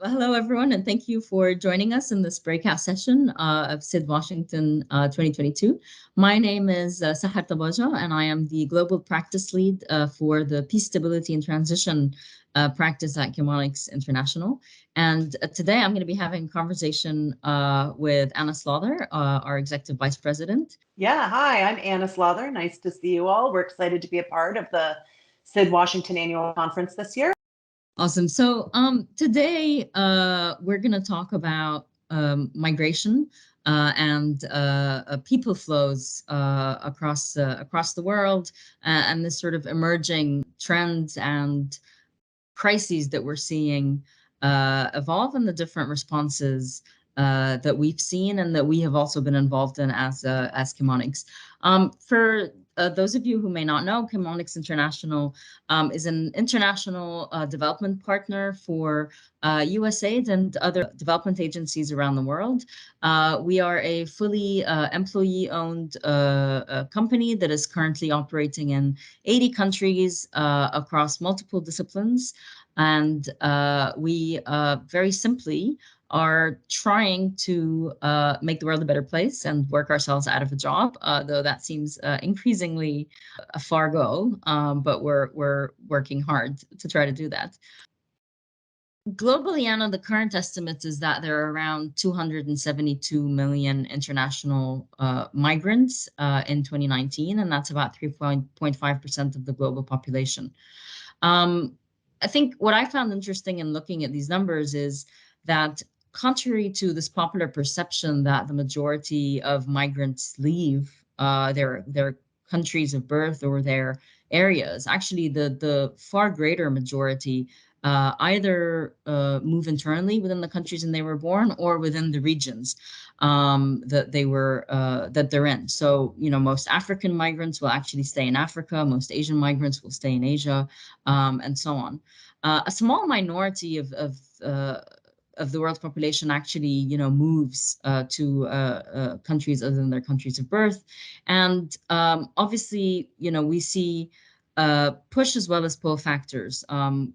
Hello, everyone, and thank you for joining us in this breakout session of SID Washington 2022. My name is Sahar Tabaja, and I am the Global Practice Lead for the Peace, Stability, and Transition practice at Chemonics International. And today I'm going to be having a conversation with Anna Slother, our Executive Vice President. Yeah, hi, I'm Anna Slother. Nice to see you all. We're excited to be a part of the SID Washington Annual Conference this year. Awesome. So today we're going to talk about migration and people flows across the world and this sort of emerging trends and crises that we're seeing evolve and the different responses that we've seen and that we have also been involved in as Chemonics. For those of you who may not know, Chemonics International is an international development partner for Usaid and other development agencies around the world. We are a fully employee-owned company that is currently operating in 80 countries across multiple disciplines. And we very simply are trying to make the world a better place and work ourselves out of a job, though that seems increasingly a far go, but we're working hard to try to do that. Globally, Anna, the current estimate is that there are around 272 million international migrants in 2019, and that's about 3.5% of the global population. I think what I found interesting in looking at these numbers is that contrary to this popular perception that the majority of migrants leave their countries of birth or their areas, actually the far greater majority either move internally within the countries and they were born or within the regions that they're in. So, most African migrants will actually stay in Africa, most Asian migrants will stay in Asia, and so on. A small minority of the world's population actually, moves to countries other than their countries of birth. And obviously, we see push as well as pull factors.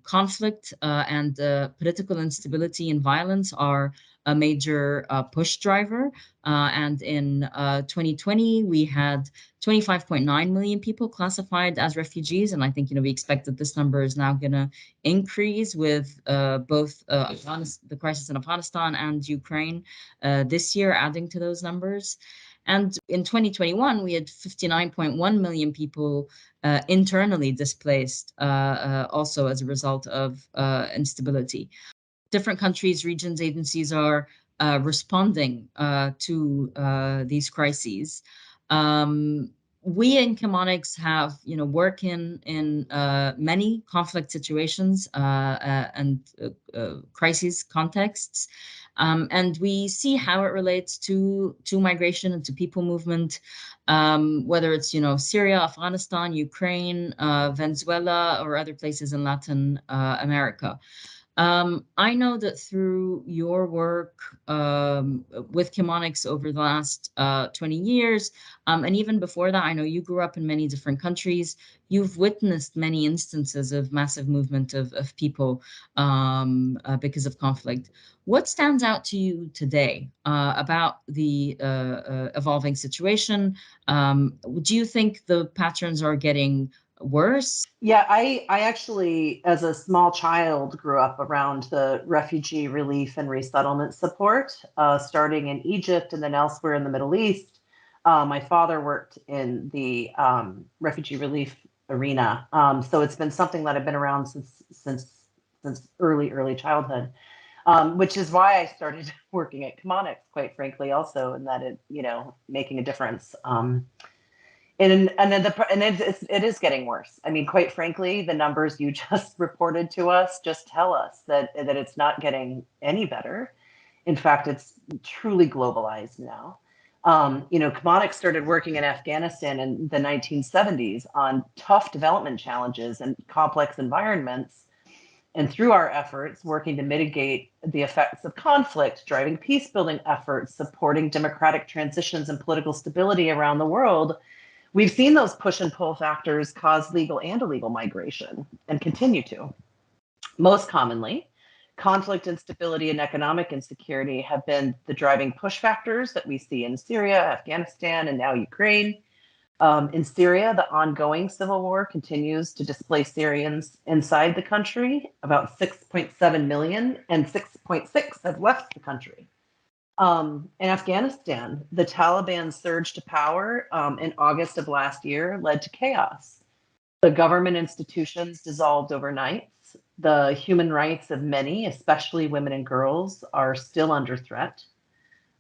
Conflict and political instability and violence are a major push driver. And in 2020, we had 25.9 million people classified as refugees. And I think, we expect that this number is now going to increase with both the crisis in Afghanistan and Ukraine this year, adding to those numbers. And in 2021, we had 59.1 million people internally displaced, also as a result of instability. Different countries, regions, agencies are responding to these crises. We in Chemonics have, work in many conflict situations and crisis contexts. And we see how it relates to migration and to people movement, whether it's, Syria, Afghanistan, Ukraine, Venezuela, or other places in Latin America. I know that through your work with Chemonics over the last 20 years, and even before that, I know you grew up in many different countries. You've witnessed many instances of massive movement of people because of conflict. What stands out to you today about the evolving situation? Do you think the patterns are getting worse? Yeah, I actually, as a small child, grew up around the refugee relief and resettlement support, starting in Egypt and then elsewhere in the Middle East. My father worked in the refugee relief arena, so it's been something that I've been around since early childhood, which is why I started working at Chemonics, quite frankly, also, in that it, making a difference. And it is getting worse. I mean, quite frankly, the numbers you just reported to us just tell us that it's not getting any better. In fact, it's truly globalized now. Chemonics started working in Afghanistan in the 1970s on tough development challenges and complex environments. And through our efforts, working to mitigate the effects of conflict, driving peace building efforts, supporting democratic transitions and political stability around the world, we've seen those push and pull factors cause legal and illegal migration and continue to. Most commonly, Conflict, instability, and economic insecurity have been the driving push factors that we see in Syria, Afghanistan, and now Ukraine. In Syria, the ongoing civil war continues to displace Syrians inside the country, about 6.7 million, and 6.6 have left the country. In Afghanistan, the Taliban's surge to power in August of last year led to chaos. The government institutions dissolved overnight. The human rights of many, especially women and girls, are still under threat.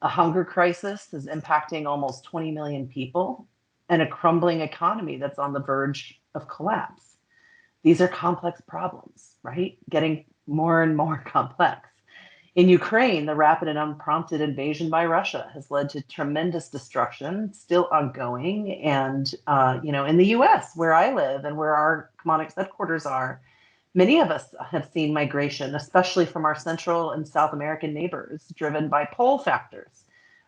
A hunger crisis is impacting almost 20 million people, and a crumbling economy that's on the verge of collapse. These are complex problems, right? Getting more and more complex. In Ukraine, the rapid and unprompted invasion by Russia has led to tremendous destruction, still ongoing. And, in the US, where I live and where our Chemonics headquarters are, many of us have seen migration, especially from our Central and South American neighbors, driven by pull factors,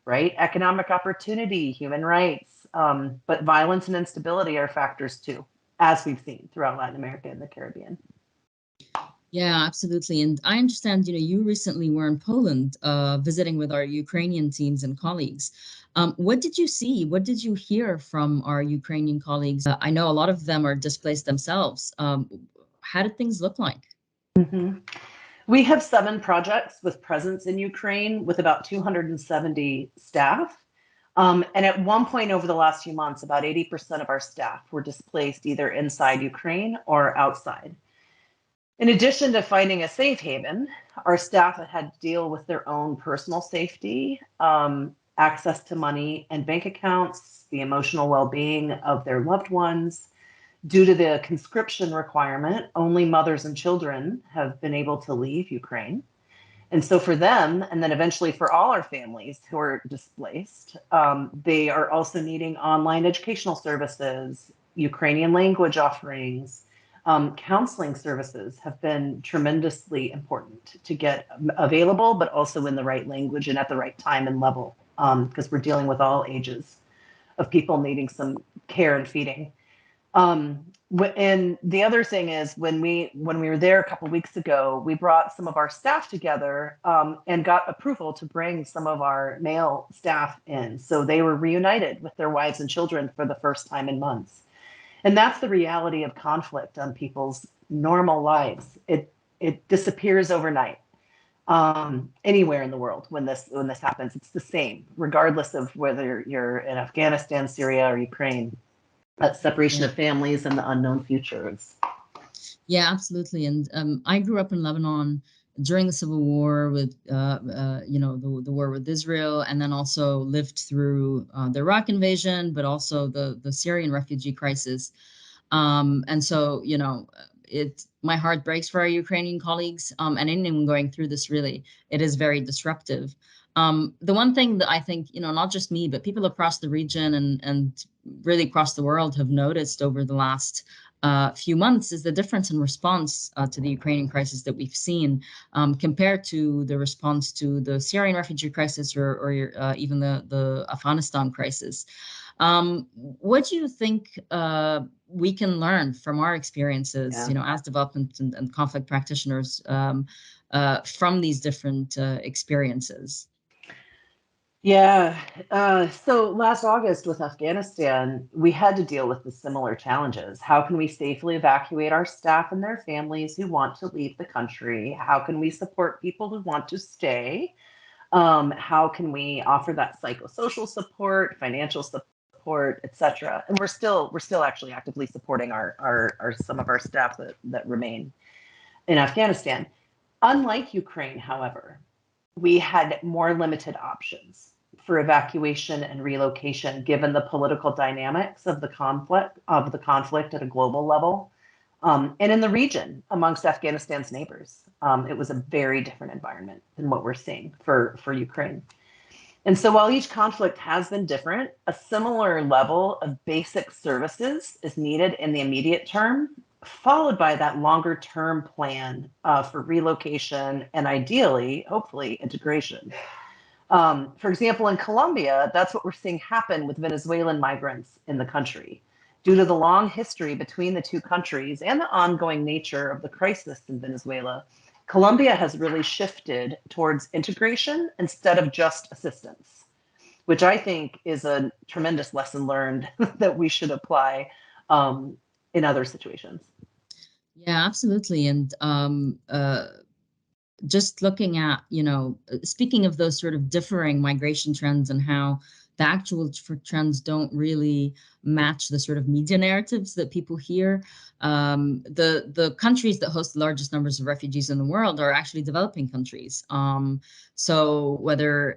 right? Economic opportunity, human rights, but violence and instability are factors too, as we've seen throughout Latin America and the Caribbean. Yeah, absolutely. And I understand, you recently were in Poland visiting with our Ukrainian teams and colleagues. What did you see? What did you hear from our Ukrainian colleagues? I know a lot of them are displaced themselves. How did things look like? Mm-hmm. We have 7 projects with presence in Ukraine with about 270 staff. And at one point over the last few months, about 80% of our staff were displaced either inside Ukraine or outside. In addition to finding a safe haven, our staff had to deal with their own personal safety, access to money and bank accounts, the emotional well-being of their loved ones. Due to the conscription requirement, only mothers and children have been able to leave Ukraine. And so for them, and then eventually for all our families who are displaced, they are also needing online educational services, Ukrainian language offerings, counseling services have been tremendously important to get available, but also in the right language and at the right time and level, because we're dealing with all ages of people needing some care and feeding. And the other thing is when we were there a couple of weeks ago, we brought some of our staff together and got approval to bring some of our male staff in. So they were reunited with their wives and children for the first time in months. And that's the reality of conflict on people's normal lives. It disappears overnight. Anywhere in the world when this happens, it's the same, regardless of whether you're in Afghanistan, Syria, or Ukraine. That separation of families and the unknown futures. Yeah, absolutely. And I grew up in Lebanon during the civil war with, the war with Israel, and then also lived through the Iraq invasion, but also the Syrian refugee crisis. And so, my heart breaks for our Ukrainian colleagues and anyone going through this. Really, it is very disruptive. The one thing that I think, not just me, but people across the region and really across the world have noticed over the last few months is the difference in response to the Ukrainian crisis that we've seen compared to the response to the Syrian refugee crisis or even the Afghanistan crisis. What do you think we can learn from our experiences, as development and conflict practitioners from these different experiences? Yeah. So last August with Afghanistan, we had to deal with the similar challenges. How can we safely evacuate our staff and their families who want to leave the country? How can we support people who want to stay? How can we offer that psychosocial support, financial support, et cetera? And we're still actually actively supporting our some of our staff that remain in Afghanistan. Unlike Ukraine, however, we had more limited options for evacuation and relocation given the political dynamics of the conflict at a global level and in the region amongst Afghanistan's neighbors. It was a very different environment than what we're seeing for Ukraine. And so while each conflict has been different, a similar level of basic services is needed in the immediate term, followed by that longer term plan for relocation and ideally, hopefully, integration. For example, in Colombia, that's what we're seeing happen with Venezuelan migrants in the country. Due to the long history between the two countries and the ongoing nature of the crisis in Venezuela, Colombia has really shifted towards integration instead of just assistance, which I think is a tremendous lesson learned that we should apply in other situations. Yeah, absolutely. And just looking at, speaking of those sort of differing migration trends and how the actual trends don't really match the sort of media narratives that people hear. The countries that host the largest numbers of refugees in the world are actually developing countries. So whether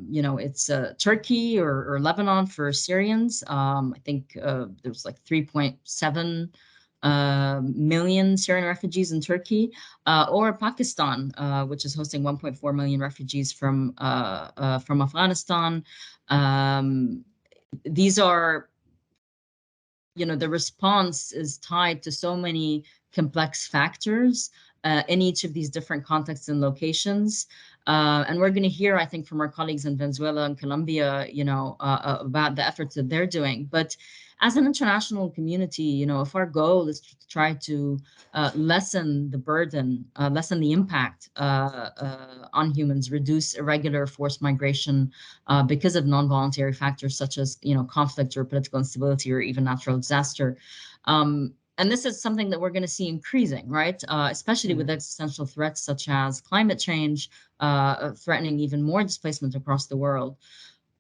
it's Turkey or Lebanon for Syrians, I think there's like 3.7 million Syrian refugees in Turkey, or Pakistan, which is hosting 1.4 million refugees from Afghanistan. These are, the response is tied to so many complex factors in each of these different contexts and locations. And we're going to hear, I think, from our colleagues in Venezuela and Colombia, about the efforts that they're doing. But as an international community, if our goal is to try to lessen the burden, lessen the impact on humans, reduce irregular forced migration because of non-voluntary factors such as, conflict or political instability or even natural disaster. And this is something that we're going to see increasing, right? Especially with existential threats such as climate change, threatening even more displacement across the world.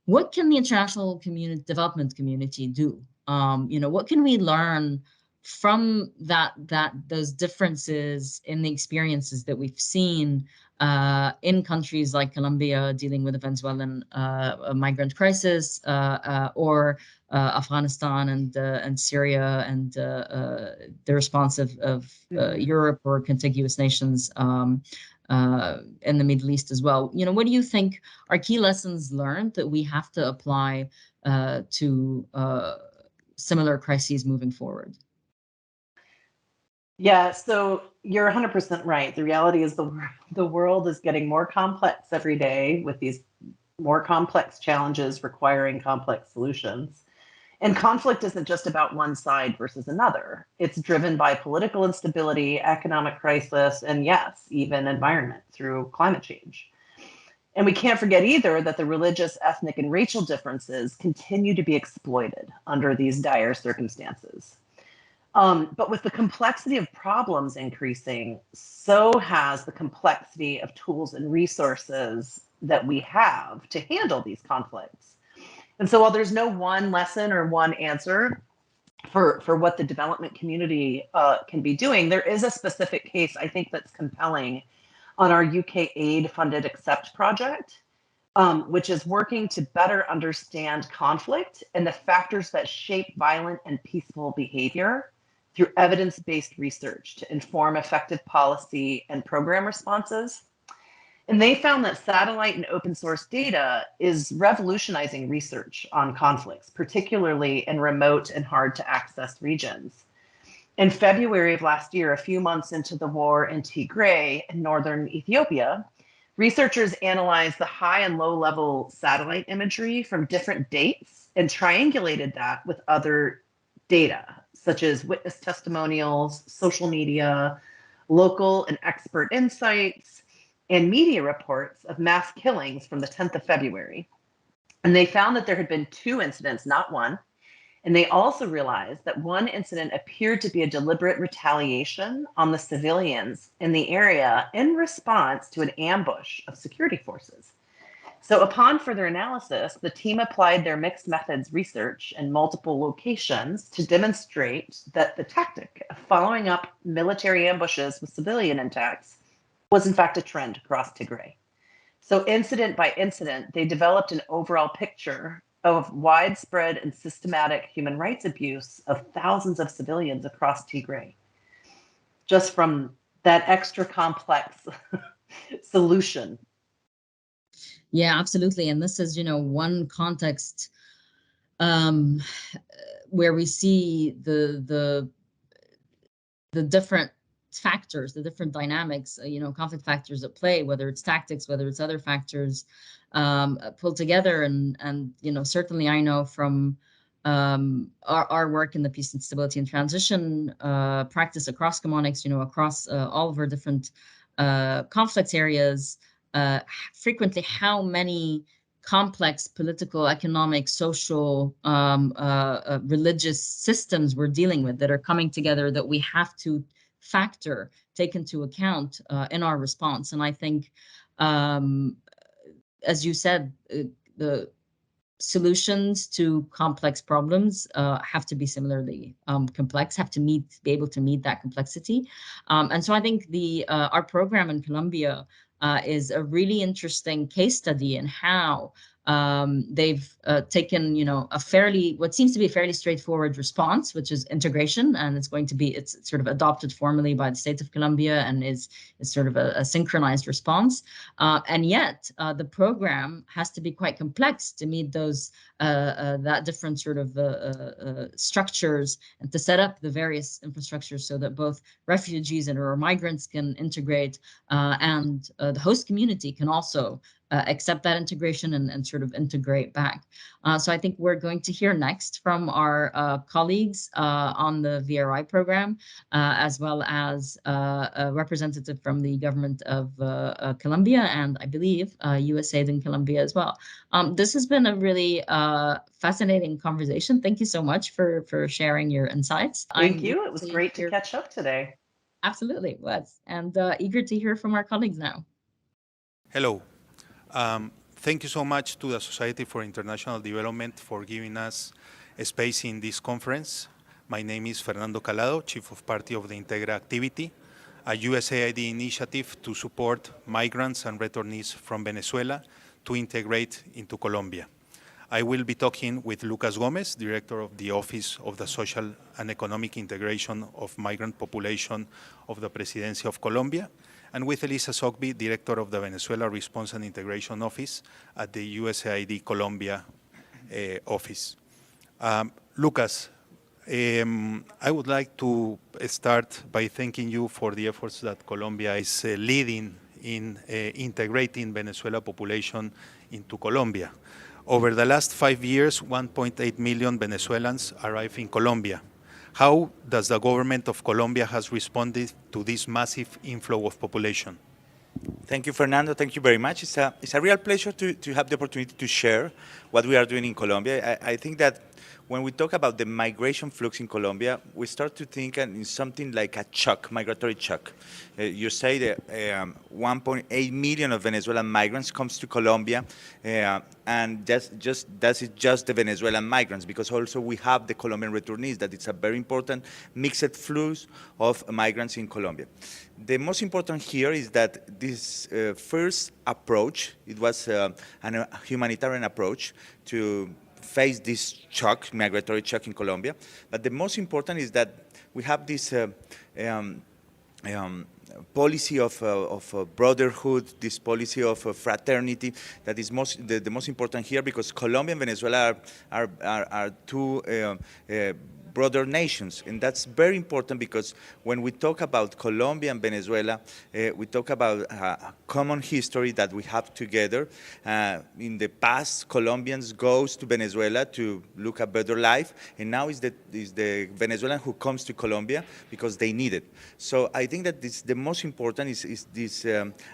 What can the international development community do? What can we learn from those differences in the experiences that we've seen in countries like Colombia dealing with the Venezuelan migrant crisis, or Afghanistan and Syria and the response of Europe or contiguous nations in the Middle East as well. What do you think are key lessons learned that we have to apply to similar crises moving forward? Yeah, so you're 100% right. The reality is the world is getting more complex every day with these more complex challenges requiring complex solutions. And conflict isn't just about one side versus another. It's driven by political instability, economic crisis, and yes, even environment through climate change. And we can't forget either that the religious, ethnic, and racial differences continue to be exploited under these dire circumstances. But with the complexity of problems increasing, so has the complexity of tools and resources that we have to handle these conflicts. And so while there's no one lesson or one answer for what the development community can be doing, there is a specific case I think that's compelling on our UK aid funded Accept project, which is working to better understand conflict and the factors that shape violent and peaceful behavior through evidence-based research to inform effective policy and program responses. And they found that satellite and open source data is revolutionizing research on conflicts, particularly in remote and hard to access regions. In February of last year, a few months into the war in Tigray in northern Ethiopia, researchers analyzed the high and low level satellite imagery from different dates and triangulated that with other data, such as witness testimonials, social media, local and expert insights, and media reports of mass killings from the 10th of February. And they found that there had been 2 incidents, not one. And they also realized that one incident appeared to be a deliberate retaliation on the civilians in the area in response to an ambush of security forces. So upon further analysis, the team applied their mixed methods research in multiple locations to demonstrate that the tactic of following up military ambushes with civilian attacks was in fact a trend across Tigray. So incident by incident, they developed an overall picture of widespread and systematic human rights abuse of thousands of civilians across Tigray, just from that extra complex solution. Yeah, absolutely. And this is, one context where we see the different factors, the different dynamics, conflict factors at play, whether it's tactics, whether it's other factors, pulled together. And certainly I know from our work in the peace and stability and transition practice across Chemonics, across all of our different conflict areas, frequently how many complex political, economic, social, religious systems we're dealing with that are coming together that we have to take into account in our response. And I think, as you said, the solutions to complex problems have to be similarly complex, have to be able to meet that complexity. And so I think our program in Colombia is a really interesting case study in how they've taken, what seems to be a fairly straightforward response, which is integration, and it's sort of adopted formally by the state of Colombia and is sort of a synchronized response. And yet the program has to be quite complex to meet that different sort of structures, and to set up the various infrastructures so that both refugees or migrants can integrate, and the host community can also accept that integration and sort of integrate back. So I think we're going to hear next from our colleagues on the VRI program, as well as a representative from the government of Colombia, and I believe Usaid in Colombia as well. This has been a really fascinating conversation. Thank you so much for sharing your insights. Thank you. It was great to catch up today. Absolutely, it was. And eager to hear from our colleagues now. Hello. Thank you so much to the Society for International Development for giving us a space in this conference. My name is Fernando Calado, Chief of Party of the Int'l activity, a USAID initiative to support migrants and returnees from Venezuela to integrate into Colombia. I will be talking with Lucas Gómez, Director of the Office of the Social and Economic Integration of Migrant Population of the Presidency of Colombia, and with Elisa Sogby, Director of the Venezuela Response and Integration Office at the USAID Colombia office. Lucas, I would like to start by thanking you for the efforts that Colombia is leading in integrating Venezuela population into Colombia. Over the last 5 years, 1.8 million Venezuelans arrived in Colombia. How does the government of Colombia has responded to this massive inflow of population? Thank you, Fernando. Thank you very much. It's a real pleasure to have the opportunity to share what we are doing in Colombia. I think that when we talk about the migration flux in Colombia, we start to think in something like a shock, migratory shock. You say that 1.8 million of Venezuelan migrants comes to Colombia, and that's just the Venezuelan migrants, because also we have the Colombian returnees, that it's a very important mixed flows of migrants in Colombia. The most important here is that this first approach, it was a humanitarian approach to face this shock, migratory shock in Colombia. But the most important is that we have this policy of brotherhood, this policy of fraternity, that is the most important here, because Colombia and Venezuela are two brother nations, and that's very important, because when we talk about Colombia and Venezuela, we talk about a common history that we have together. In the past, Colombians goes to Venezuela to look a better life, and now is the Venezuelan who comes to Colombia because they need it. So I think that the most important is this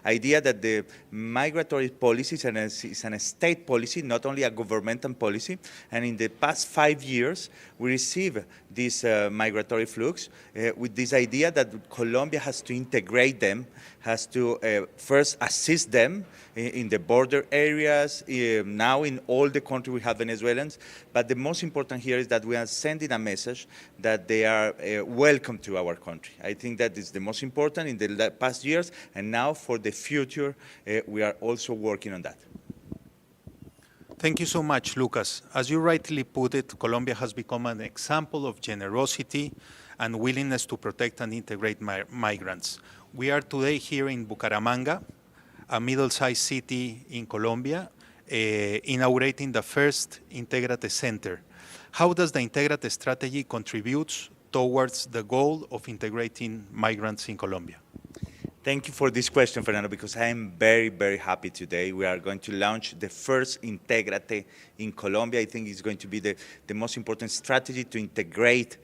idea that the migratory policy is a state policy, not only a governmental policy. And in the past 5 years, we receive this migratory flux with this idea that Colombia has to integrate them, has to first assist them in the border areas. Now in all the country we have Venezuelans, but the most important here is that we are sending a message that they are welcome to our country. I think that is the most important in the past years, and now for the future, we are also working on that. Thank you so much, Lucas. As you rightly put it, Colombia has become an example of generosity and willingness to protect and integrate migrants. We are today here in Bucaramanga, a middle-sized city in Colombia, inaugurating the first Intégrate Center. How does the Intégrate strategy contribute towards the goal of integrating migrants in Colombia? Thank you for this question, Fernando, because I am very, very happy today. We are going to launch the first Intégrate in Colombia. I think it's going to be the most important strategy to integrate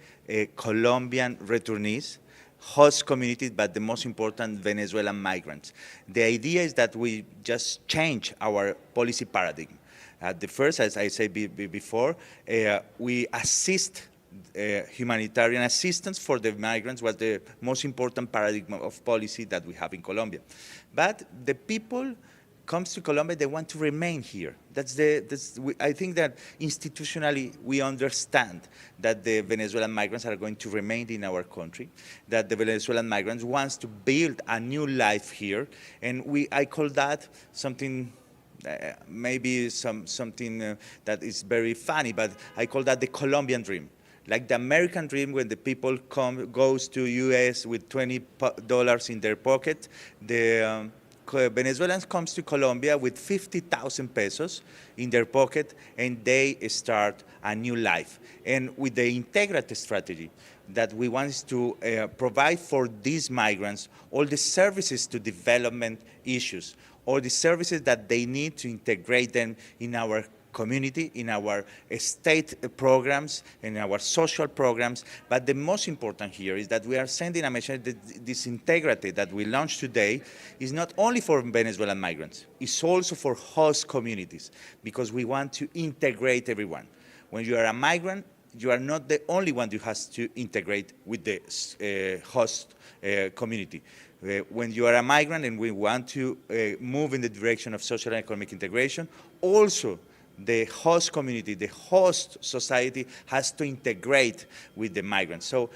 Colombian returnees. host communities, but the most important, Venezuelan migrants. The idea is that we just change our policy paradigm. At the first, as I said before, we assist humanitarian assistance for the migrants was the most important paradigm of policy that we have in Colombia. But the people comes to Colombia, they want to remain here. I think that institutionally we understand that the Venezuelan migrants are going to remain in our country, that the Venezuelan migrants wants to build a new life here, and I call that something maybe something that is very funny, but I call that the Colombian Dream. Like the American dream, when the people goes to US with $20 in their pocket, the Venezuelans comes to Colombia with 50,000 pesos in their pocket, and they start a new life. And with the integrated strategy that we want to provide for these migrants all the services to development issues, all the services that they need to integrate them in our community, in our state programs, in our social programs. But the most important here is that we are sending a message that this integrity that we launched today is not only for Venezuelan migrants, it's also for host communities, because we want to integrate everyone. When you are a migrant, you are not the only one who has to integrate with the host community. When you are a migrant and we want to move in the direction of social and economic integration, also the host community, the host society has to integrate with the migrants. So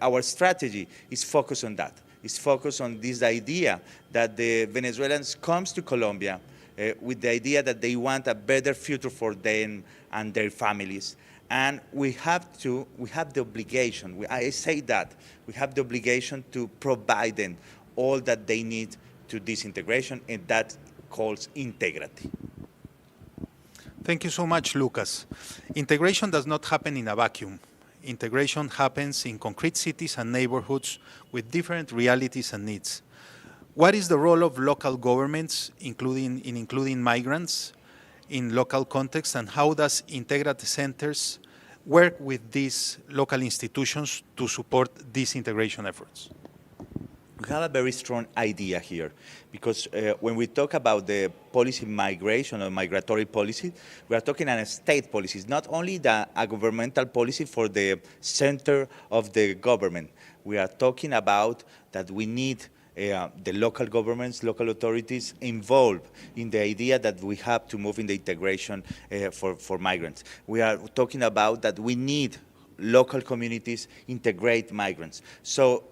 our strategy is focused on that. It's focused on this idea that the Venezuelans comes to Colombia with the idea that they want a better future for them and their families. And we have the obligation, I say that, we have the obligation to provide them all that they need to this integration, and that calls integrity. Thank you so much, Lucas. Integration does not happen in a vacuum. Integration happens in concrete cities and neighborhoods with different realities and needs. What is the role of local governments, including migrants, in local context, and how does integrated centers work with these local institutions to support these integration efforts? We have a very strong idea here, because when we talk about the policy migration or migratory policy, we are talking about state policies, not only a governmental policy for the center of the government. We are talking about that we need the local governments, local authorities involved in the idea that we have to move in the integration for migrants. We are talking about that we need local communities integrate migrants. So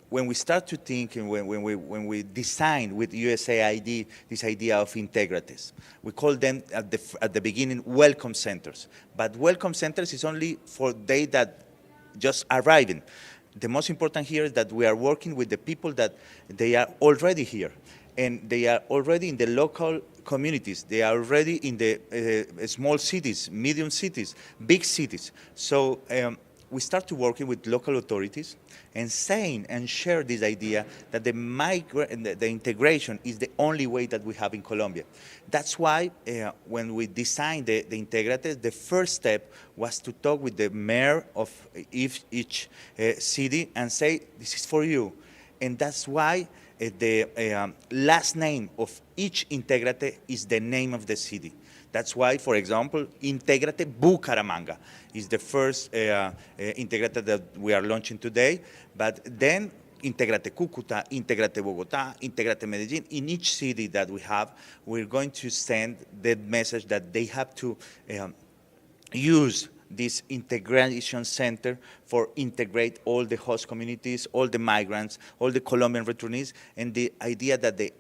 when we start to think and when we design with USAID this idea of integrities, we call them at the beginning welcome centers. But welcome centers is only for they that just arriving. The most important here is that we are working with the people that they are already here, and they are already in the local communities. They are already in the small cities, medium cities, big cities. So we start to working with local authorities and saying and share this idea that the integration is the only way that we have in Colombia. That's why when we designed the Integrators, the first step was to talk with the mayor of each city and say, this is for you. And that's why the last name of each Integrate is the name of the city. That's why, for example, Integrate Bucaramanga is the first Integrate that we are launching today, but then Integrate Cúcuta, Integrate Bogotá, Integrate Medellín. In each city that we have, we're going to send the message that they have to use this integration center for integrate all the host communities, all the migrants, all the Colombian returnees, and the idea that the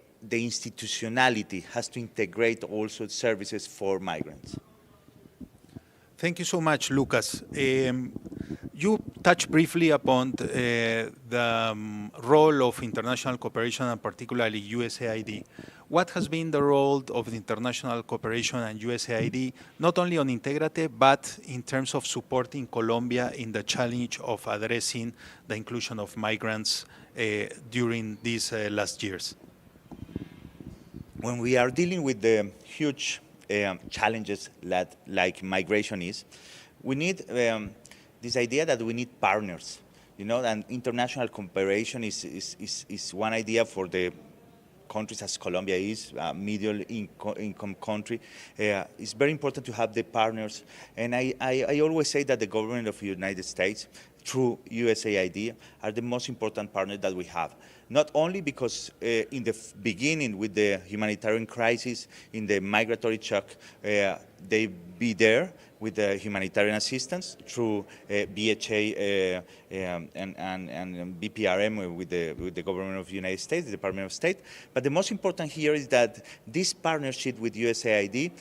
institutionality has to integrate also services for migrants. Thank you so much, Lucas. You touched briefly upon the role of international cooperation and particularly USAID. What has been the role of the international cooperation and USAID, not only on Integrate, but in terms of supporting Colombia in the challenge of addressing the inclusion of migrants during these last years? When we are dealing with the huge challenges like migration is, we need this idea that we need partners You know, and international cooperation is one idea for the countries as Colombia is, a middle income country. It's very important to have the partners. And I always say that the government of the United States, through USAID, are the most important partner that we have. Not only because in the beginning with the humanitarian crisis, in the migratory shock, they be there with the humanitarian assistance through BHA and BPRM with the government of the United States, the Department of State. But the most important here is that this partnership with USAID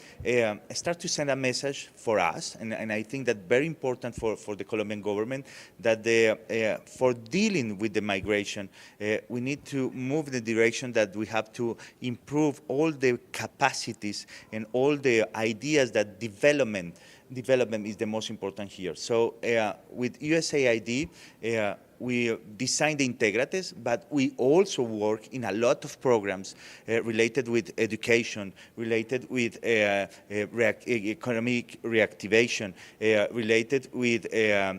start to send a message for us, and I think that very important for the Colombian government, that for dealing with the migration, we need to move in the direction that we have to improve all the capacities and all the ideas that development is the most important here. So with USAID, we design the integrates, but we also work in a lot of programs related with education, related with economic reactivation, related with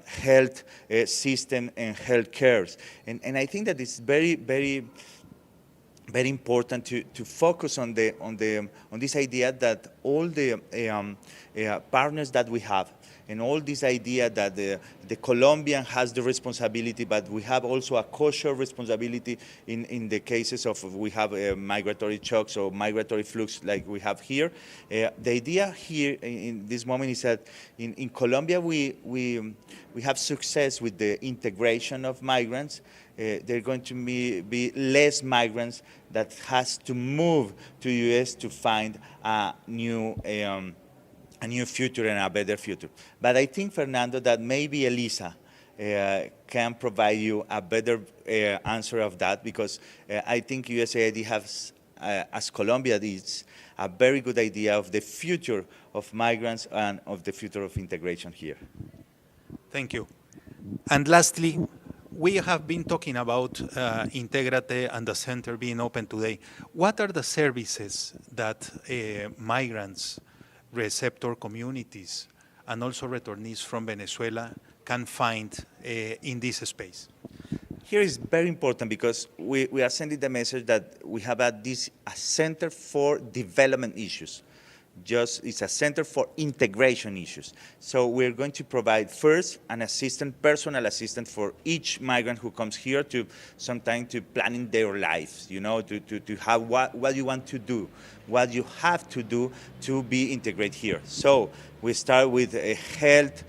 health system and health cares. And I think that it's very important to focus on this idea that all the partners that we have, and all this idea that the Colombian has the responsibility, but we have also a kosher responsibility in the cases of we have migratory shocks or migratory flux like we have here. The idea here in this moment is that in Colombia we have success with the integration of migrants. There are going to be less migrants that has to move to U.S. to find a new future and a better future. But I think, Fernando, that maybe Elisa can provide you a better answer of that, because I think USAID has, as Colombia is, a very good idea of the future of migrants and of the future of integration here. Thank you. And lastly, we have been talking about Integrate and the center being open today. What are the services that migrants, receptor communities, and also returnees from Venezuela can find in this space? Here is very important because we are sending the message that we have a center for development issues. It's a center for integration issues. So we're going to provide first an assistant, personal assistant for each migrant who comes here to sometimes to planning their lives, you know, to have what you want to do, what you have to do to be integrated here. So we start with a health,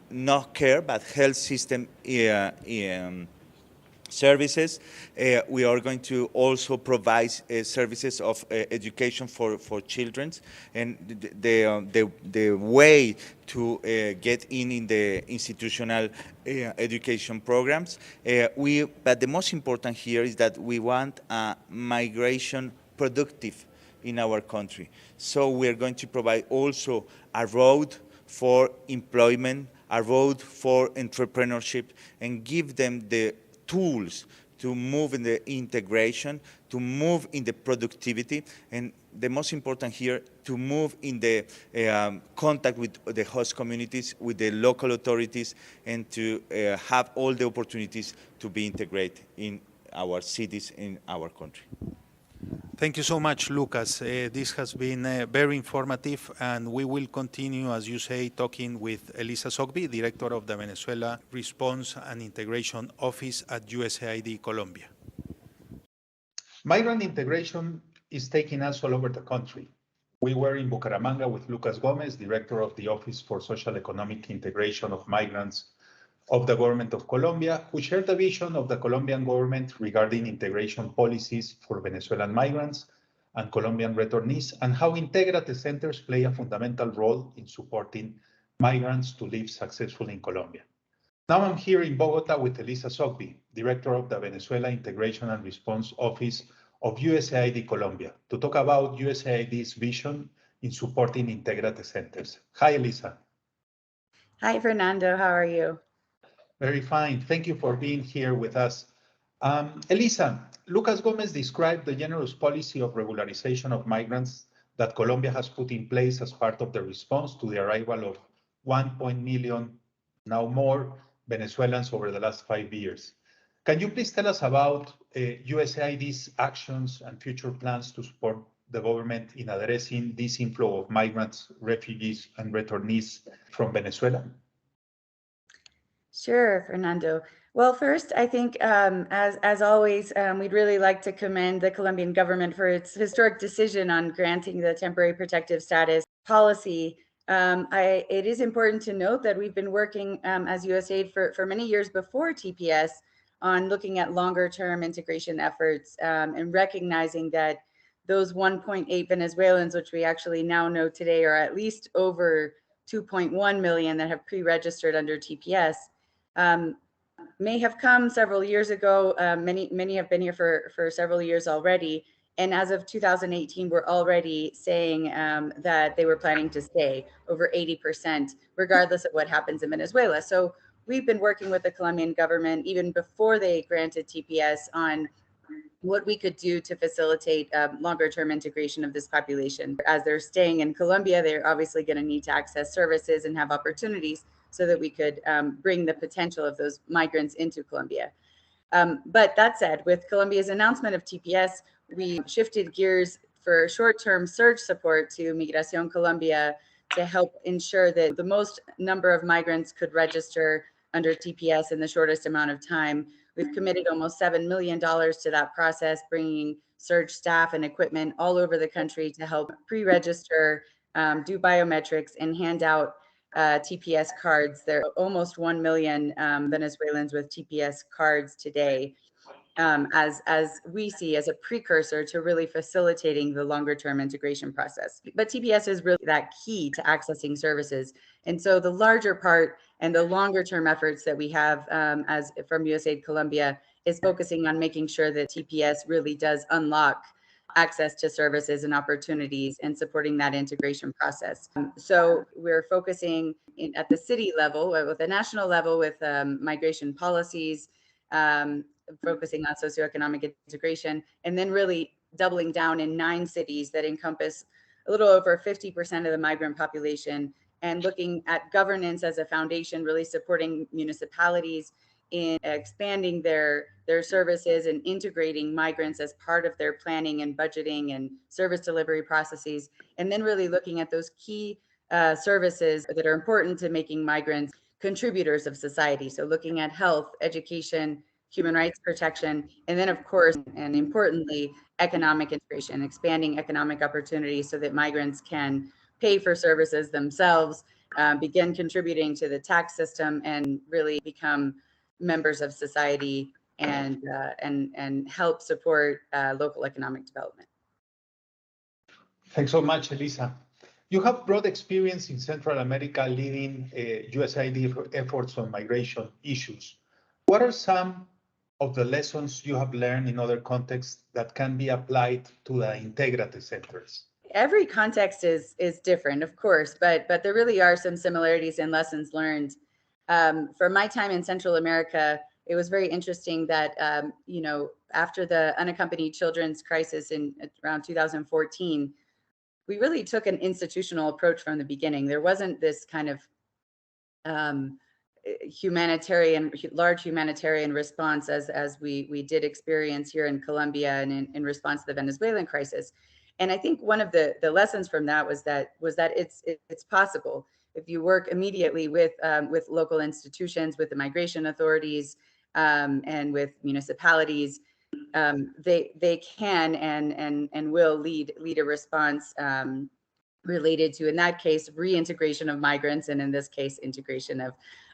not care, but health system services. We are going to also provide services of education for children, and the way to get in the institutional education programs. But the most important here is that we want a migration productive in our country. So we are going to provide also a road for employment, a road for entrepreneurship, and give them the tools to move in the integration, to move in the productivity, and the most important here, to move in the contact with the host communities, with the local authorities, and to have all the opportunities to be integrated in our cities, in our country. Thank you so much, Lucas. This has been very informative, and we will continue, as you say, talking with Elisa Sogby, Director of the Venezuela Response and Integration Office at USAID Colombia. Migrant integration is taking us all over the country. We were in Bucaramanga with Lucas Gómez, Director of the Office for Socio-Economic Integration of Migrants of the Government of Colombia, who shared the vision of the Colombian government regarding integration policies for Venezuelan migrants and Colombian returnees, and how integrated centers play a fundamental role in supporting migrants to live successfully in Colombia. Now I'm here in Bogota with Elisa Sogby, Director of the Venezuela Integration and Response Office of USAID Colombia, to talk about USAID's vision in supporting integrated centers. Hi, Elisa. Hi, Fernando. How are you? Very fine. Thank you for being here with us. Elisa, Lucas Gómez described the generous policy of regularization of migrants that Colombia has put in place as part of the response to the arrival of 1 million, now more, Venezuelans over the last 5 years. Can you please tell us about USAID's actions and future plans to support the government in addressing this inflow of migrants, refugees, and returnees from Venezuela? Sure, Fernando. Well, first, I think, as always, we'd really like to commend the Colombian government for its historic decision on granting the temporary protective status policy. It is important to note that we've been working as USAID for many years before TPS on looking at longer-term integration efforts and recognizing that those 1.8 Venezuelans, which we actually now know today are at least over 2.1 million that have pre-registered under TPS, may have come several years ago. Many have been here for several years already. And as of 2018, we're already saying that they were planning to stay, over 80%, regardless of what happens in Venezuela. So we've been working with the Colombian government even before they granted TPS on what we could do to facilitate longer term integration of this population. As they're staying in Colombia, they're obviously going to need to access services and have opportunities so that we could bring the potential of those migrants into Colombia. But that said, with Colombia's announcement of TPS, we shifted gears for short-term surge support to Migración Colombia to help ensure that the most number of migrants could register under TPS in the shortest amount of time. We've committed almost $7 million to that process, bringing surge staff and equipment all over the country to help pre-register, do biometrics, and hand out TPS cards. There are almost 1 million Venezuelans with TPS cards today, as we see as a precursor to really facilitating the longer term integration process. But TPS is really that key to accessing services. And so the larger part and the longer term efforts that we have as from USAID Colombia is focusing on making sure that TPS really does unlock access to services and opportunities and supporting that integration process. So we're focusing at the city level, with the national level, with migration policies, focusing on socio-economic integration, and then really doubling down in 9 cities that encompass a little over 50% of the migrant population, and looking at governance as a foundation, really supporting municipalities in expanding their services and integrating migrants as part of their planning and budgeting and service delivery processes, and then really looking at those key services that are important to making migrants contributors of society. So looking at health, education, human rights protection, and then of course, and importantly, economic integration, expanding economic opportunities so that migrants can pay for services themselves, begin contributing to the tax system, and really become members of society and help support local economic development. Thanks so much, Elisa. You have broad experience in Central America leading USAID efforts on migration issues. What are some of the lessons you have learned in other contexts that can be applied to the integrated centers? Every context is different, of course, but there really are some similarities and lessons learned. For my time in Central America, it was very interesting that, after the unaccompanied children's crisis in around 2014, we really took an institutional approach from the beginning. There wasn't this kind of large humanitarian response as we did experience here in Colombia and in response to the Venezuelan crisis. And I think one of the lessons from that was that it's possible if you work immediately with local institutions, with the migration authorities, and with municipalities. They can and will lead a response related to, in that case, reintegration of migrants, and in this case, integration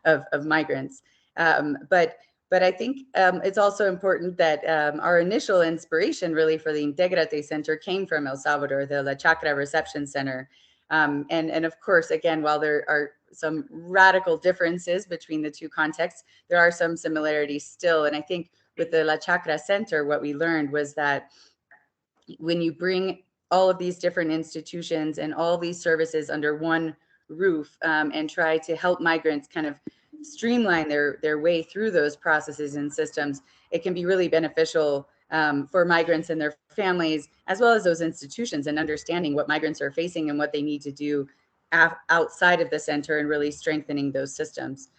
of migrants. But I think it's also important that our initial inspiration really for the Intégráte Center came from El Salvador, the La Chacra Reception Center. And of course, again, while there are some radical differences between the two contexts, there are some similarities still. And I think with the La Chacra Center, what we learned was that when you bring all of these different institutions and all these services under one roof and try to help migrants kind of streamline their way through those processes and systems, it can be really beneficial for migrants and their families, as well as those institutions, and understanding what migrants are facing and what they need to do outside of the center, and really strengthening those systems.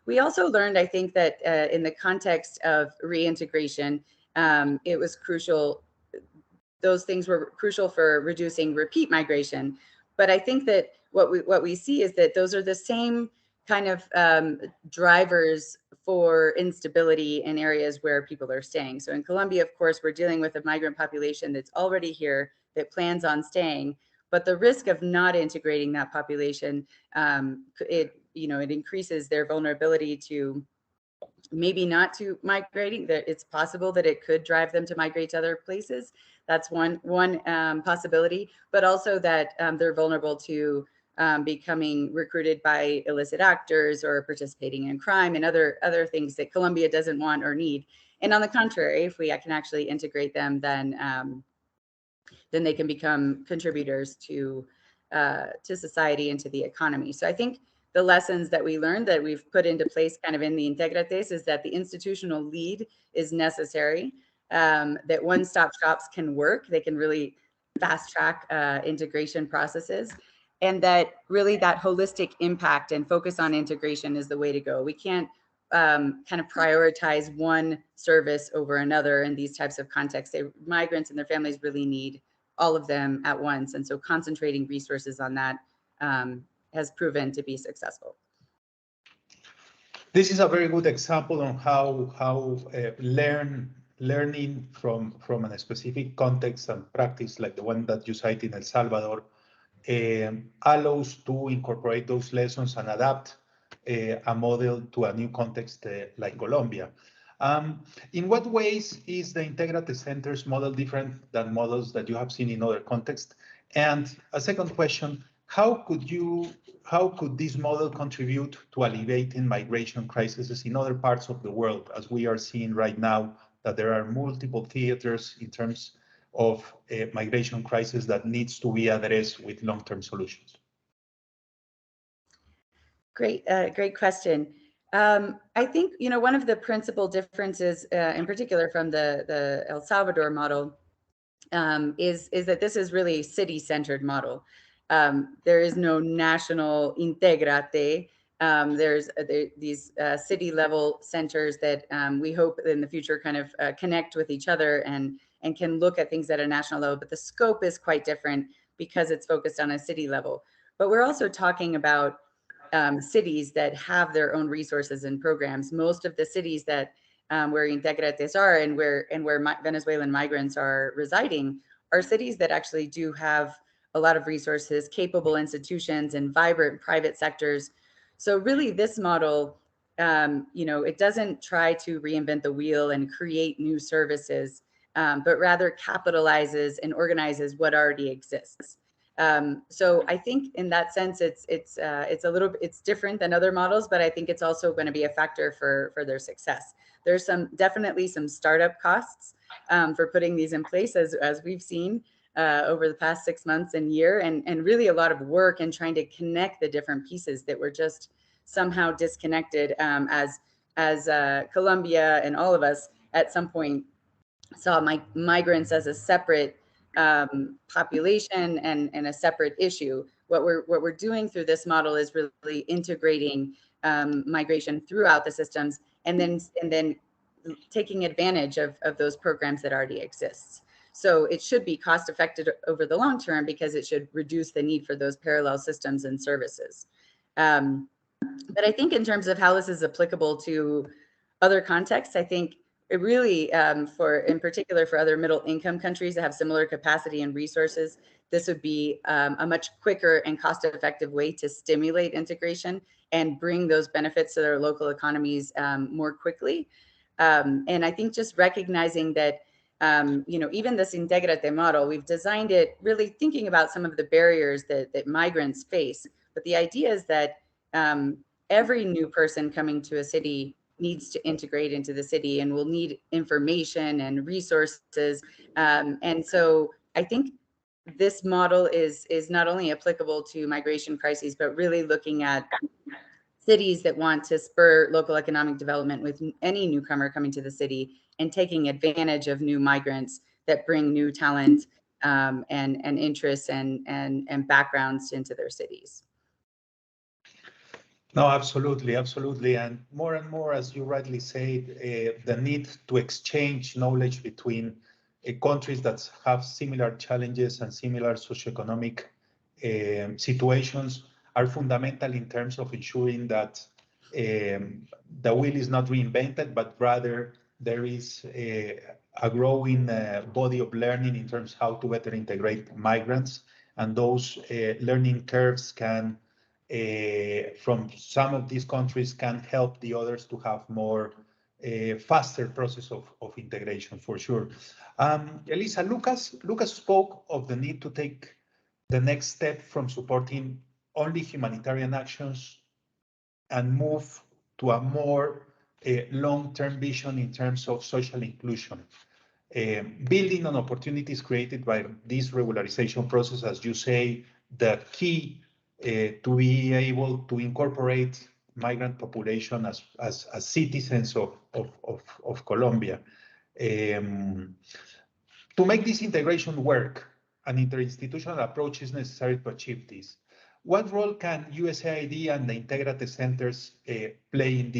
We also learned, I think, that in the context of reintegration, it was crucial. Those things were crucial for reducing repeat migration. But I think that what we see is that those are the same kind of drivers for instability in areas where people are staying. So in Colombia, of course, we're dealing with a migrant population that's already here, that plans on staying. But the risk of not integrating that population, it increases their vulnerability to maybe not to migrating. That it's possible that it could drive them to migrate to other places. That's one possibility, but also that they're vulnerable to becoming recruited by illicit actors or participating in crime and other things that Colombia doesn't want or need. And on the contrary, if we can actually integrate them, then they can become contributors to society and to the economy. So I think the lessons that we learned that we've put into place kind of in the Integrates is that the institutional lead is necessary, that one-stop shops can work. They can really fast track integration processes, and that really that holistic impact and focus on integration is the way to go. We can't kind of prioritize one service over another in these types of contexts. Migrants and their families really need all of them at once. And so concentrating resources on that has proven to be successful. This is a very good example on how learning from a specific context and practice like the one that you cite in El Salvador allows to incorporate those lessons and adapt a model to a new context like Colombia. In what ways is the Integrate Center's model different than models that you have seen in other contexts? And a second question, how could this model contribute to alleviating migration crises in other parts of the world, as we are seeing right now that there are multiple theaters in terms of migration crisis that needs to be addressed with long-term solutions? Great question. I think, one of the principal differences, in particular from the El Salvador model, is that this is really a city-centered model. There is no national Integrate. There's these city-level centers that we hope in the future kind of connect with each other and can look at things at a national level. But the scope is quite different because it's focused on a city level. But we're also talking about cities that have their own resources and programs. Most of the cities that where Integrantes are and where Venezuelan migrants are residing are cities that actually do have a lot of resources, capable institutions, and vibrant private sectors. So really, this model, it doesn't try to reinvent the wheel and create new services, but rather capitalizes and organizes what already exists. So I think in that sense, it's different than other models, but I think it's also going to be a factor for their success. There's definitely some startup costs for putting these in place, as we've seen over the past 6 months and year, and really a lot of work in trying to connect the different pieces that were just somehow disconnected, as Colombia and all of us at some point saw migrants as a separate population and a separate issue. What we're doing through this model is really integrating migration throughout the systems, and then taking advantage of those programs that already exist. So it should be cost effective over the long term because it should reduce the need for those parallel systems and services. But I think in terms of how this is applicable to other contexts, I think it really, in particular for other middle income countries that have similar capacity and resources, this would be a much quicker and cost effective way to stimulate integration and bring those benefits to their local economies more quickly. And I think just recognizing that, even this Integrate model, we've designed it really thinking about some of the barriers that migrants face. But the idea is that every new person coming to a city needs to integrate into the city and will need information and resources. And so I think this model is not only applicable to migration crises, but really looking at cities that want to spur local economic development with any newcomer coming to the city and taking advantage of new migrants that bring new talent and interests and backgrounds into their cities. No, absolutely, absolutely. And more, as you rightly said, the need to exchange knowledge between countries that have similar challenges and similar socioeconomic situations are fundamental in terms of ensuring that the wheel is not reinvented, but rather there is a growing body of learning in terms of how to better integrate migrants. And those learning curves can from some of these countries can help the others to have more faster process of integration for sure. Elisa, Lucas spoke of the need to take the next step from supporting only humanitarian actions and move to a more long-term vision in terms of social inclusion. Building on opportunities created by this regularization process, as you say, the key to be able to incorporate migrant population as citizens of Colombia. To make this integration work, an interinstitutional approach is necessary to achieve this. What role can USAID and the Integrate centers play in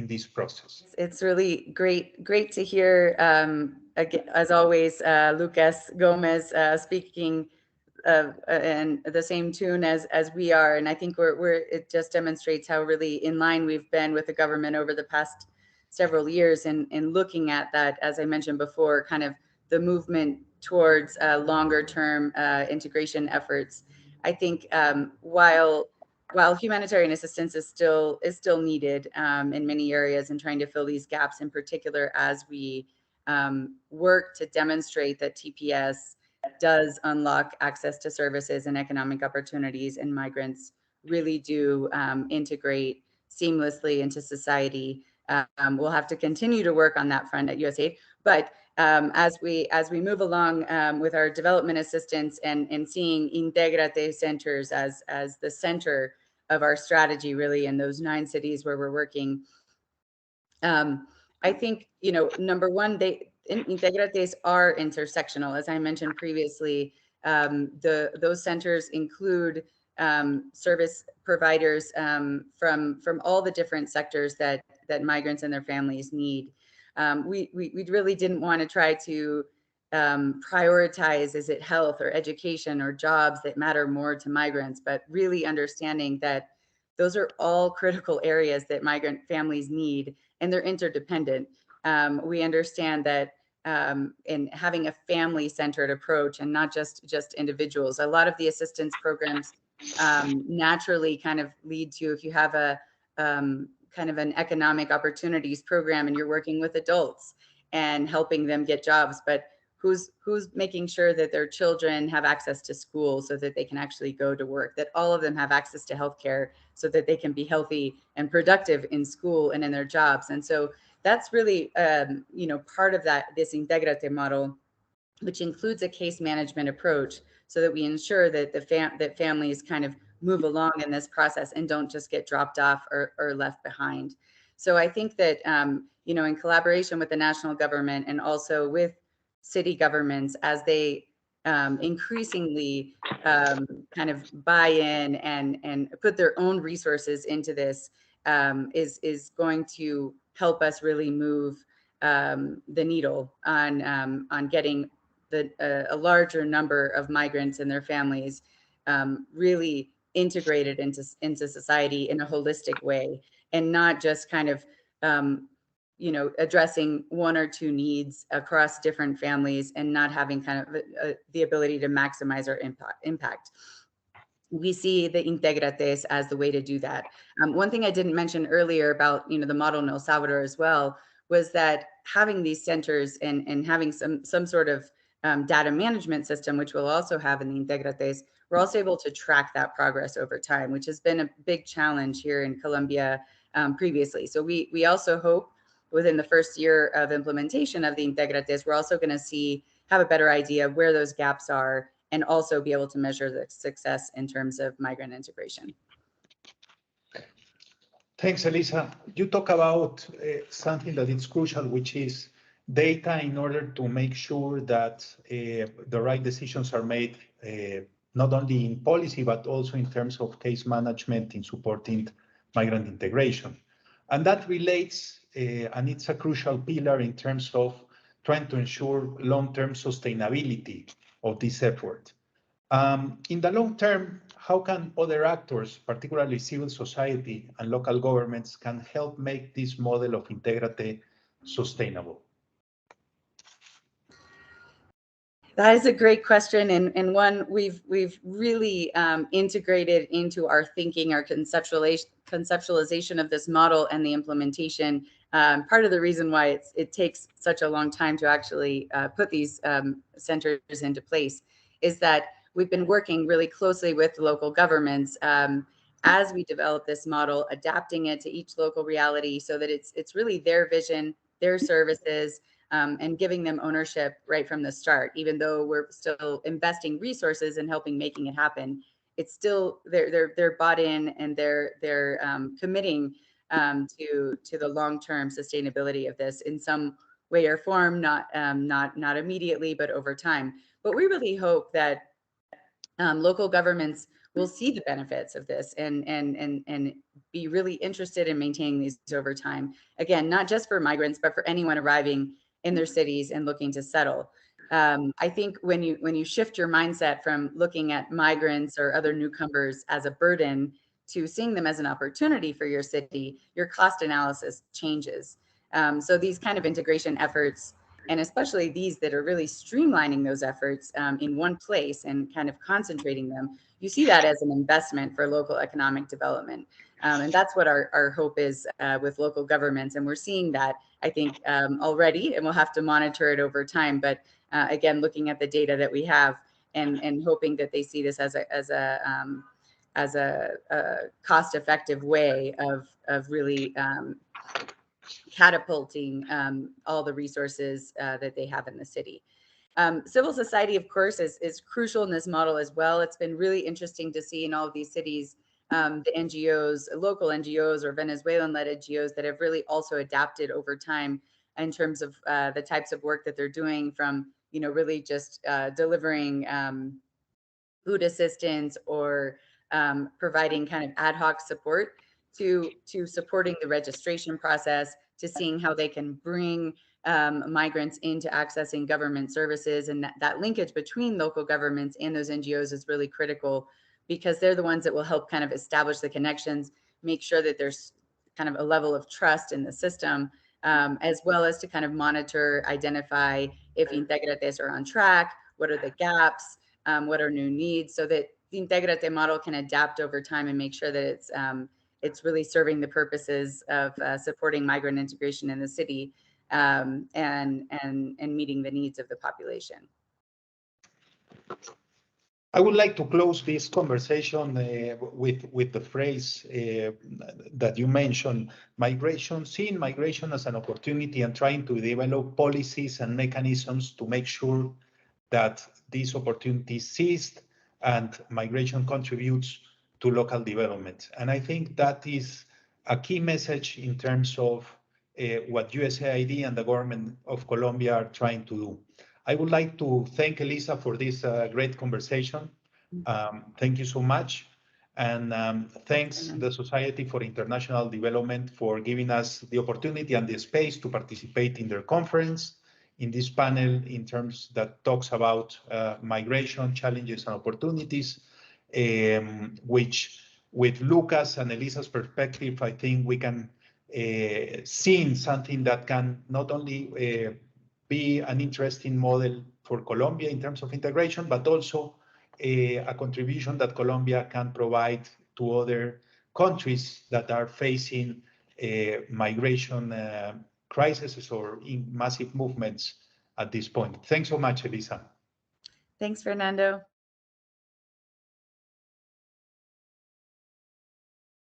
this process? It's really great to hear, again, as always, Lucas Gómez speaking in the same tune as we are, and I think it just demonstrates how really in line we've been with the government over the past several years in looking at that, as I mentioned before, kind of the movement towards longer term integration efforts. I think while humanitarian assistance is still needed in many areas, and trying to fill these gaps, in particular as we work to demonstrate that TPS does unlock access to services and economic opportunities, and migrants really do integrate seamlessly into society. We'll have to continue to work on that front at USAID, but as we move along with our development assistance and seeing Int'l centers as the center of our strategy, really in those 9 cities where we're working, I think, number one, Int'l are intersectional. As I mentioned previously, those centers include service providers from all the different sectors that migrants and their families need. We really didn't want to try to prioritize, is it health or education or jobs that matter more to migrants, but really understanding that those are all critical areas that migrant families need, and they're interdependent. We understand that in having a family-centered approach and not just individuals, a lot of the assistance programs naturally kind of lead to, if you have a kind of an economic opportunities program and you're working with adults and helping them get jobs, but who's making sure that their children have access to school so that they can actually go to work, that all of them have access to healthcare so that they can be healthy and productive in school and in their jobs. And so that's really, part of this Int'l model, which includes a case management approach, so that we ensure that that families kind of move along in this process and don't just get dropped off or left behind. So I think that, in collaboration with the national government and also with city governments, as they increasingly kind of buy in and put their own resources into this, is going to help us really move the needle on getting a larger number of migrants and their families really integrated into society in a holistic way, and not just kind of addressing 1 or 2 needs across different families and not having kind of the ability to maximize our impact. We see the Integrates as the way to do that. One thing I didn't mention earlier about the model in El Salvador as well was that having these centers and having some sort of data management system, which we'll also have in the Integrates, we're also able to track that progress over time, which has been a big challenge here in Colombia previously. So we also hope within the first year of implementation of the Integrates, we're also going to have a better idea of where those gaps are, and also be able to measure the success in terms of migrant integration. Thanks, Elisa. You talk about something that is crucial, which is data, in order to make sure that the right decisions are made, not only in policy, but also in terms of case management in supporting migrant integration. And that relates, and it's a crucial pillar in terms of trying to ensure long-term sustainability of this effort. In the long term, how can other actors, particularly civil society and local governments, can help make this model of Intégrate sustainable? That is a great question, and one we've really integrated into our thinking, our conceptualization of this model and the implementation. Part of the reason why it takes such a long time to actually put these centers into place is that we've been working really closely with local governments as we develop this model, adapting it to each local reality so that it's really their vision, their services, and giving them ownership right from the start. Even though we're still investing resources and helping making it happen, it's still they're bought in, and they're committing to the long-term sustainability of this in some way or form, not immediately, but over time. But we really hope that local governments will see the benefits of this and be really interested in maintaining these over time. Again, not just for migrants, but for anyone arriving in their cities and looking to settle. I think when you shift your mindset from looking at migrants or other newcomers as a burden to seeing them as an opportunity for your city, your cost analysis changes. So these kind of integration efforts, and especially these that are really streamlining those efforts in one place and kind of concentrating them, you see that as an investment for local economic development. And that's what our hope is with local governments. And we're seeing that, I think, already, and we'll have to monitor it over time. But again, looking at the data that we have and hoping that they see this as a cost-effective way of really catapulting all the resources that they have in the city. Civil society, of course, is crucial in this model as well. It's been really interesting to see in all of these cities, the NGOs, local NGOs or Venezuelan-led NGOs that have really also adapted over time in terms of the types of work that they're doing, from, really just delivering food assistance or providing kind of ad hoc support to supporting the registration process, to seeing how they can bring migrants into accessing government services. And that linkage between local governments and those NGOs is really critical, because they're the ones that will help kind of establish the connections, make sure that there's kind of a level of trust in the system, as well as to kind of monitor, identify if Intégrates are on track, what are the gaps, what are new needs, so that the Intégrate model can adapt over time and make sure that it's really serving the purposes of supporting migrant integration in the city and meeting the needs of the population. I would like to close this conversation with the phrase that you mentioned, migration, seeing migration as an opportunity and trying to develop policies and mechanisms to make sure that these opportunities seized and migration contributes to local development. And I think that is a key message in terms of what USAID and the government of Colombia are trying to do. I would like to thank Elisa for this great conversation. Thank you so much. And thanks the Society for International Development for giving us the opportunity and the space to participate in their conference, in this panel in terms that talks about migration, challenges and opportunities, which with Lucas and Elisa's perspective, I think we can see something that can not only be an interesting model for Colombia in terms of integration, but also a contribution that Colombia can provide to other countries that are facing migration crises or in massive movements at this point. Thanks so much, Elisa. Thanks, Fernando.